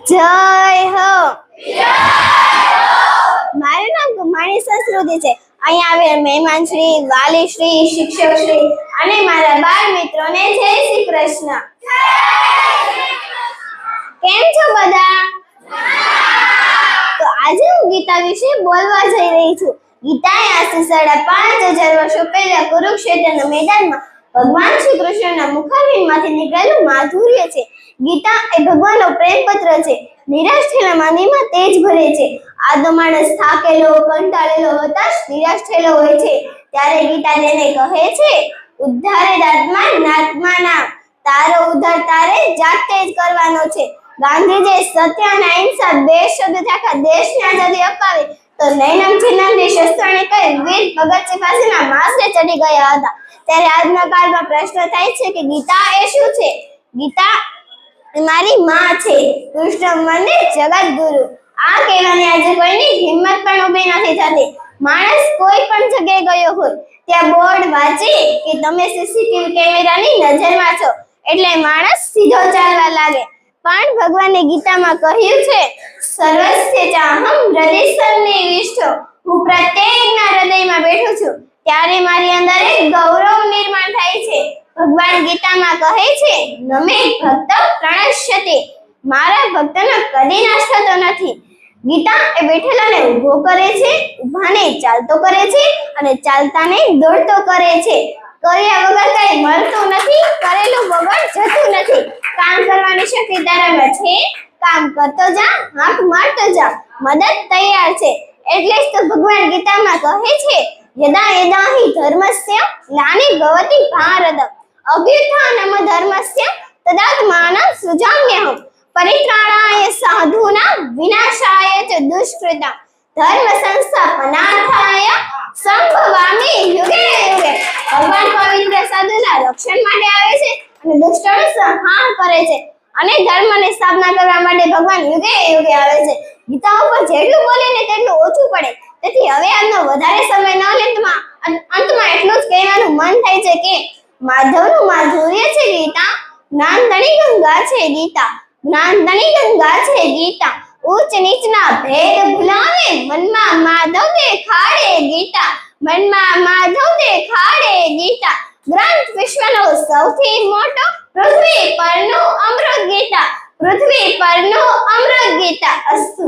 જય હો. મારું નામ કુમારી સંસ્કૃતિ છે. અહીંયા આવેલ મહેમાન શ્રી, વાલી શ્રી, શિક્ષક શ્રી અને મારા બાળ મિત્રોને જય શ્રી કૃષ્ણ. કેમ છો બધા? તો આજે હું ગીતા વિશે બોલવા જઈ રહી છું. ગીતાએ આજથી 5,500 વર્ષો પહેલા કુરુક્ષેત્રના મેદાનમાં ભગવાન શ્રી કૃષ્ણના મુખારવિંદમાંથી નીકળેલું માધુર્ય છે. ગીતા એ ભગવાનનો પ્રેમપત્ર છે. નિરાશ થયેલા માનવીમાં તેજ ભરે છે. આદો માણસ થાકેલો, કંટાળેલો, હતાશ, નિરાશ થયેલો હોય છે ત્યારે ગીતા તેને કહે છે, ઉદ્ધારે આત્મા નાત્માના, તારો ઉદ્ધાર તારે જાતે જ કરવાનો છે. ગાંધીજી સત્ય અને અહિંસા બે શબ્દ આખા દેશને આઝાદી અપાવી તો નૈનમ છિન્નમની શસ્ત્રને કહી વીર ભગતસિંહ ફાંસીના માંસને ચડી ગયા હતા. ત્યારે આજના કાળમાં પ્રશ્ન થાય છે કે ગીતા એ શું છે? ગીતા મારી માં છે, કૃષ્ણ મને જગત ગુરુ. આ કહેવાની આજે કોઈની હિંમત પણ ઊભી નથી થતી. માણસ કોઈ પણ જગ્યાએ ગયો હોય ત્યાં બોર્ડ વાંચે કે તમે સીસીટીવી કેમેરાની નજરમાં છો એટલે માણસ સીધો ચાલવા લાગે. પણ ભગવાને ગીતામાં કહ્યું છે, સર્વસ્ય ચાહમ હૃદયસન્નિવિષ્ટો, હું પ્રત્યેકના હૃદયમાં બેઠો છું ત્યારે મારી અંદર એક ગૌરવ નિર્માણ થાય છે. ભગવાન ગીતામાં કહે છે, નમે ભક્ત પ્રણશ્યતે, મારા ભક્તનો કદી નાશ થતો નથી. ગીતા એ બેઠેલાને ઊભો કરે છે, ઊભાને ચાલતો કરે છે અને ચાલતાને દોડતો કરે છે. કર્યા વગર કઈ મળતું નથી, કરેલું વગર જતું નથી. કામ કરવાની શક્તિ તારામાં છે, કામ કરતો જા, હાથ મારતો જા, મદદ તૈયાર છે. એટલે જ તો ભગવાન ગીતામાં કહે છે, યદા યદા હિ ધર્મસ્ય ગ્લાનિ ભવતિ ભારત, અભ્યુત્થાનમ ધર્મસ્ય તદાત્માનં સૃજામ્યહં, પરિત્રાણાય સાધૂનાં વિનાશાય ચ દુષ્કૃતાં, ધર્મ સંસ્થાપનાર્થાય સંભવામિ યુગે યુગે. ભગવાન પવિત્ર સાધુના રક્ષણ માટે આવે છે અને દુષ્ટોનો સંહાર કરે છે અને ધર્મની સ્થાપના કરવા માટે ભગવાન યુગે યુગે આવે છે. ગીતા ઉપર જેટલું બોલે ને તેટલું ઓછું પડે. તેથી હવે આજનો વધારે સમય ન લેતા અંતમાં એટલું જ કહેવાનું મન થાય છે કે માધવનું માધુર્ય છે ગીતા, જ્ઞાનધણી ગંગા છે ગીતા, જ્ઞાનધણી ગંગા છે ગીતા. ઉચ્ચ નીચના ભેદ ભૂલાવે, મનમાં માધવ દેખાડે ગીતા, મનમાં માધવ દેખાડે ગીતા. ગ્રંથ વિશ્વનો સૌથી મોટો, પૃથ્વી પરનો અમૃત ગીતા, પૃથ્વી પરનો અમૃત ગીતા. અસ્તુ.